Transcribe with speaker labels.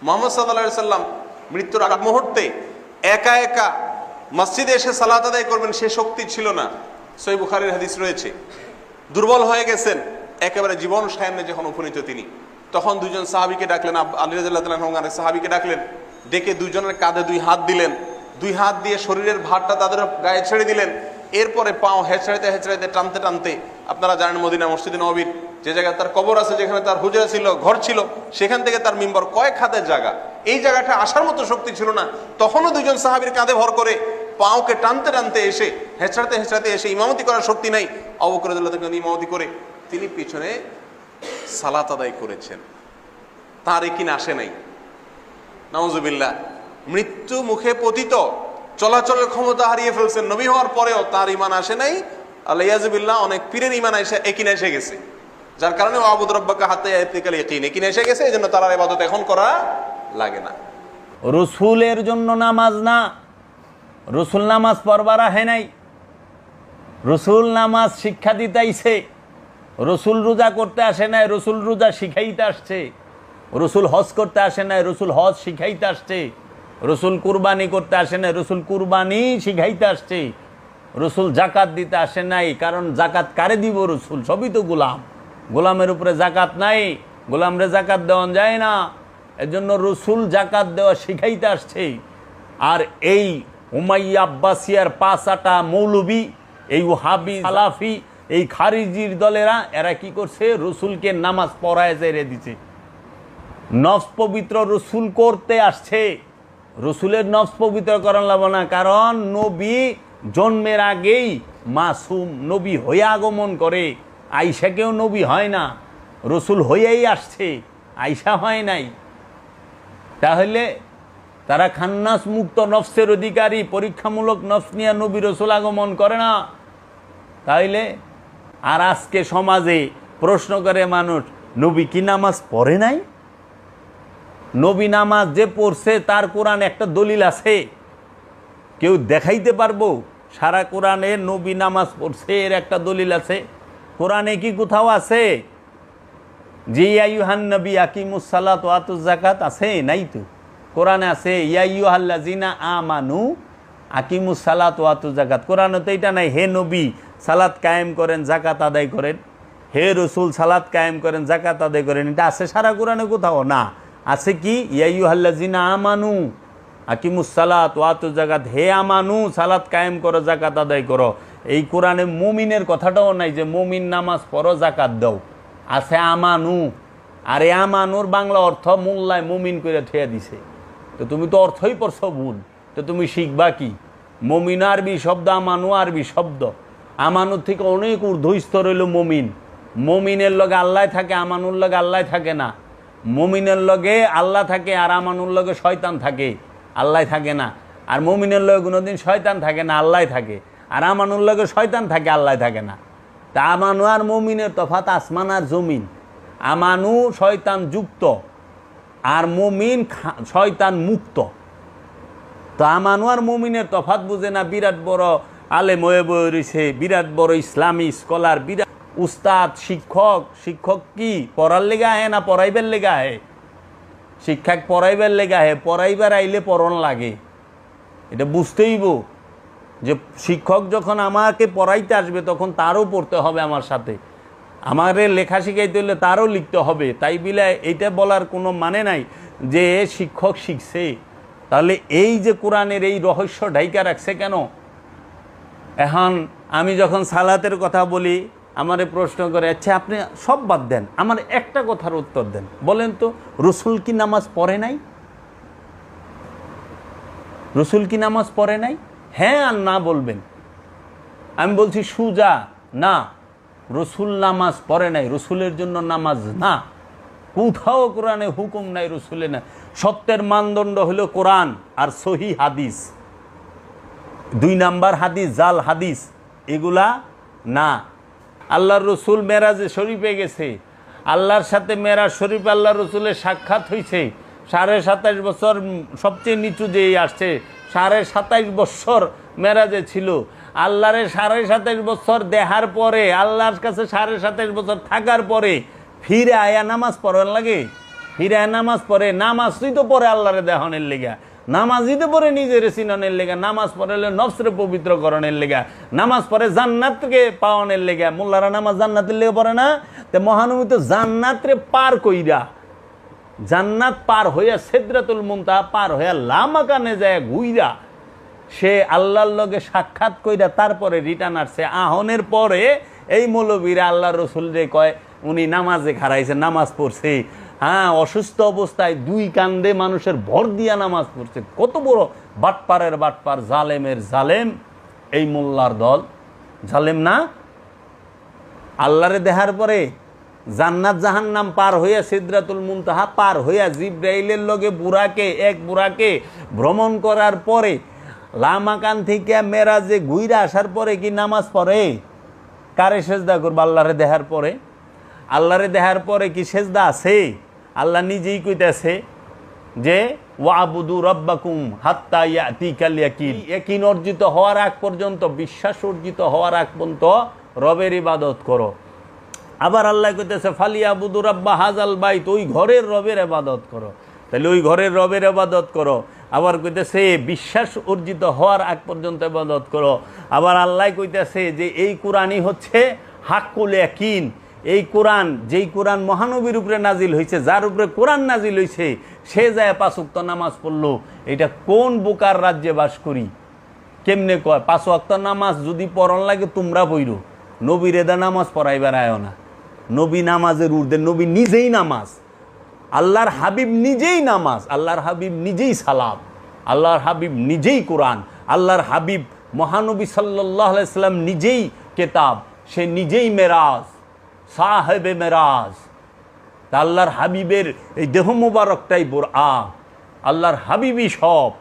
Speaker 1: মুহাম্মদ সাল্লাল্লাহু আলাইহি সাল্লাম মৃত্যুর আগ মুহূর্তে একা একা মসজিদে এসে সালাত আদায় করবেন সে শক্তি ছিল না। সহিহ বুখারীর হাদিস রয়েছে। দুর্বল হয়ে গেছেন, একেবারে জীবন সায়ান্নে যখন উপনীত তিনি, তখন দুজন সাহাবীকে ডাকলেন, আলী রাদিয়াল্লাহু তাআলা আনহু সাহাবীকে ডাকলেন, ডেকে দুজনের কাঁধে দুই হাত দিলেন, দুই হাত দিয়ে শরীরের ভারটা তাদের গায়ে ছেড়ে দিলেন। এরপরে পাও হেঁচড়াইতে হেঁচড়াইতে টানতে টানতে, আপনারা জানেন মদিনা মসজিদে নববীর যে জায়গায় তার কবর আছে, যেখানে তার হুজরা ছিল, ঘর ছিল, সেখান থেকে তার মিম্বর কয়েক হাতের জায়গা, এই জায়গাটা আসার মতো শক্তি ছিল না। তখনও দুজন সাহাবীর কাঁধে ভর করে পাওকে টানতে টানতে এসে, হেঁচড়াতে হেঁচড়াতে এসে, ইমামতি করার শক্তি নাই, আবু বকর রাদিয়াল্লাহু তাআলা ইমামতি করে তিনি পিছনে সালাত আদায় করেছেন। তার একিন আসে নাই। নাউজুবিল্লাহ, মৃত্যু মুখে পতিত, চলাচলের ক্ষমতা হারিয়ে ফেলছেন, নবী হওয়ার পরেও তার ঈমান আসে নাই। আল্লাহ, অনেক পীরের ঈমান একিন এসে গেছে, যার কারণে আবুদ রাব্বাকা হাত্তা ইয়াতিকাল ইয়াকিন, একিন এসে গেছে, এজন্য তার আর ইবাদত এখন করা লাগে না।
Speaker 2: রসুলের জন্য নামাজ না, রসুল নামাজ পড়বার আহে নাই, রসুল নামাজ শিক্ষা দিতে আইছে, রসুল রোজা করতে আসে নাই, রসুল রোজা শিখাইতে আসছে, রসুল হজ করতে আসে নাই, রসুল হজ শিখাইতে আসছে, রসুল কুরবানি করতে আসে নাই, রসুল কুরবানি শিখাইতে আসছে, রসুল জাকাত দিতে আসে নাই, কারণ জাকাত কারে দিব? রসুল সবই তো গোলাম, গোলামের উপরে জাকাত নাই, গোলামরে জাকাত দেওয়া যায় না, এজন্য রসুল জাকাত দেওয়া শিখাইতে আসছে। আর এই উমাইয়া আব্বাসিয়ার 5-8 মৌলবী, এই ওহাবি সালাফি, এই খারিজির দলেরা, এরা কি করছে? রসুলকে নামাজ পড়ায় জেরে দিছে, নফস পবিত্র রসুল করতে আসছে। রসুলের নফস পবিত্র করান লাগবে না, কারণ নবী জন্মের আগেই মাসুম, নবী হয়ে আগমন করে। আয়েশাকেও নবী হয় না, রসুল হয়েই আসছে, আয়েশা হয় নাই। তাহলে তারা খান্নাস মুক্ত নফসের অধিকারী, পরীক্ষামূলক নফস নিয়ে নবী রসুল আগমন করে না। তাইলে আর আজকে সমাজে প্রশ্ন করে মানুষ, নবী কি নামাজ পড়ে নাই? নবী নামাজ যে পড়ছে তার কোরআন একটা দলিল আছে? কেউ দেখাইতে পারবো সারা কোরআনে নবী নামাজ পড়ছে এর একটা দলিল আছে? কোরআনে কি কোথাও আছে যে ইয়া আইয়ুহান নবী আকিমুস সালাত ওয়া আতুজ যাকাত? আছে? নাই তো। কোরআনে আছে ইয়া আইয়ুহাল্লাযিনা আমানু আকিমুস সালাত ওয়া আতুজ যাকাত। কোরআনে তো এটা নাই, হে নবী সালাত কায়েম করেন, যাকাত আদায় করেন, হে রসুল সালাত কায়েম করেন, যাকাত আদায় করেন। এটা আছে সারা কোরআনে কোথাও? না। আছে কি? ইয়া আইয়ুহাল্লাযিনা আমানু আকিমুস সালাত ওয়া আতুজ যাকাত, হে আমানু সালাত কায়েম করো, যাকাত আদায় করো। এই কোরআনে মুমিনের কথাটাও নাই যে মুমিন নামাজ পড়ো, যাকাত দাও। আছে আমানু, আর এ আমানুর বাংলা অর্থ মোল্লায় মুমিন করে ঠেয়া দিছে। তো তুমি তো অর্থই পড়ছো ভুল, তো তুমি শিখবা কি? মুমিন আরবি শব্দ, আমানু আরবি শব্দ। আমানুর থেকে অনেক ঊর্ধ্ব স্তর হইল মুমিন। মুমিনের লগে আল্লাহ থাকে, আমানুর লগে আল্লাহ থাকে না। মুমিনের লগে আল্লাহ থাকে, আর আমানুর লগে শয়তান থাকে, আল্লাহ থাকে না। আর মুমিনের লগে কোনোদিন শয়তান থাকে না, আল্লাহ থাকে। আর আমানুর লগে শয়তান থাকে, আল্লাহ থাকে না। তা আমানু আর মুমিনের তফাৎ আসমান আর জমিন। আমানু শয়তান যুক্ত, আর মুমিন শয়তান মুক্ত। তো আমানু আর মুমিনের তফাৎ বুঝে না। বিরাট বড় আলেম হয়ে বয়ে রয়েছে, বিরাট বড় ইসলামী স্কলার, বিরাট উস্তাদ, শিক্ষক। শিক্ষক কি পড়ার লেগে আহে না পড়াইবার লেগে আহে? শিক্ষক পড়াইবার লেগে আহে, পড়াইবার আইলে পড়ন লাগে। এটা বুঝতেইব যে শিক্ষক যখন আমাকে পড়াইতে আসবে তখন তারও পড়তে হবে আমার সাথে, আমারে লেখা শিখাইতে হলে তারও লিখতে হবে। তাই বিলে এইটা বলার কোনো মানে নাই যে শিক্ষক শিখছে। তাহলে এই যে কোরআনের এই রহস্য ঢাইকা রাখছে কেন? এখন আমি যখন সালাতের কথা বলি, আমারে প্রশ্ন করে, আচ্ছা আপনি সব বাদ দেন, আমার একটা কথার উত্তর দেন, বলেন তো রসুল কি নামাজ পড়ে নাই? রসুল কি নামাজ পড়ে নাই? হ্যাঁ আর না বলবেন। আমি বলছি সুজা না, রসুল নামাজ পড়ে নাই, রসুলের জন্য নামাজ না। কোথাও কোরআনে হুকুম নাই রসুলে না। সত্যের মানদণ্ড হলো কোরআন আর সহি হাদিস। 2 নাম্বার হাদিস, জাল হাদিস, এগুলা না। আল্লাহর রসুল মেরাজে শরীফে গেছে, আল্লাহর সাথে মেরাজ শরীফে আল্লাহ রসুলের সাক্ষাৎ হয়েছে। 27.5 বছর সবচেয়ে নিচু যেই আসছে, 27.5 বছর মেরাজে ছিল। আল্লাহরে 27.5 বছর দেখার পরে, আল্লাহর কাছে 27.5 বছর থাকার পরে ফিরে আয়া নামাজ পড়ার লাগে? ফিরায় নামাজ পড়ে, নামাজই তো পড়ে আল্লাহরে দেহনের লেগা, নামাজই তো পড়ে নিজের চিননের লেগা, নামাজ পড়লে নফসরে পবিত্রকরণের লেগা, নামাজ পড়ে জান্নাতকে পাওয়ানোর লেগা। মোল্লারা নামাজ জান্নাতের লেগে পড়ে না? তে মহানবী তো জান্নাতরে পার কইরা, জান্নাত পার হইয়া সিদরাতুল মুনতাহা পার হইয়া লামাকানে যায় ঘুইরা সে আল্লাহর লগে সাক্ষাৎ কইরা তারপরে রিটার্ন আসছে। আহনের পরে এই মৌলবীরা আল্লাহ রসুল রে কয় উনি নামাজে খারাইছে, নামাজ পড়ছে। হ্যাঁ, অসুস্থ অবস্থায় দুই কান্দে মানুষের ভর দিয়া নামাজ পড়ছে। কত বড় বাটপারের বাটপার, জালেমের জালেম এই মোল্লার দল। জালেম না? আল্লাহরে দেখার পরে জান্নাত জাহান্নাম পার হইয়া সিদরাতুল মুনতাহা পার হইয়া জিব্রাইলের লগে এক বুড়াকে ভ্রমণ করার পরে লামাকান থেকে মেরাজে ঘুইরা আসার পরে কি নামাজ পড়ে? কারে সেজদা করবে? আল্লাহরে দেখার পরে। আল্লাহরে দেখার পরে কি সেজদা আছে? আল্লাহ নিজেই কইতেছে যে ওয়াবুদু রাব্বাকুম হাত্তা ইয়াতিকাল ইয়াকিন। ইয়াকিন অর্জিত হওয়ার আগ পর্যন্ত, বিশ্বাস অর্জিত হওয়ার আগ পর্যন্ত রবের ইবাদত করো। আবার আল্লাহ কইতেছে ফালিয়াবুদু রাব্বা হাজাল বাইত, ওই ঘরের রবের ইবাদত করো। তাহলে ওই ঘরের রবের ইবাদত করো। আবার কইতেছে বিশ্বাস অর্জিত হওয়ার আগ পর্যন্ত ইবাদত করো। আবার আল্লাহ কইতেছে যে এই কোরআনই হচ্ছে হাক্কুল ইয়াকিন। এই কোরআন, যেই কোরআন মহানবীর উপরে নাজিল হয়েছে, যার উপরে কোরআন নাজিল হয়েছে, সে যায় 5 ওয়াক্ত নামাজ পড়লো। এটা কোন বোকার রাজ্যে বাস করি? কেমনে কয় 5 ওয়াক্ত নামাজ যদি পড়ন লাগে তোমরা পড়ো, নবীর এদা নামাজ পড়াইবার আয় না। নবী নামাজের ঊর্ধ্বে, নবী নিজেই নামাজ, আল্লাহর হাবিব নিজেই নামাজ, আল্লাহর হাবিব নিজেই সালাম, আল্লাহর হাবিব নিজেই কোরআন, আল্লাহর হাবিব মহানবী সাল্লাল্লাহু আলাইহি সাল্লাম নিজেই কেতাব, সে নিজেই মেরাজ, সাহেবে মেরাজ। তা আল্লাহর হাবিবের এই দেহ মোবারকটাই বোরআন, আল্লাহর হাবিবই সব।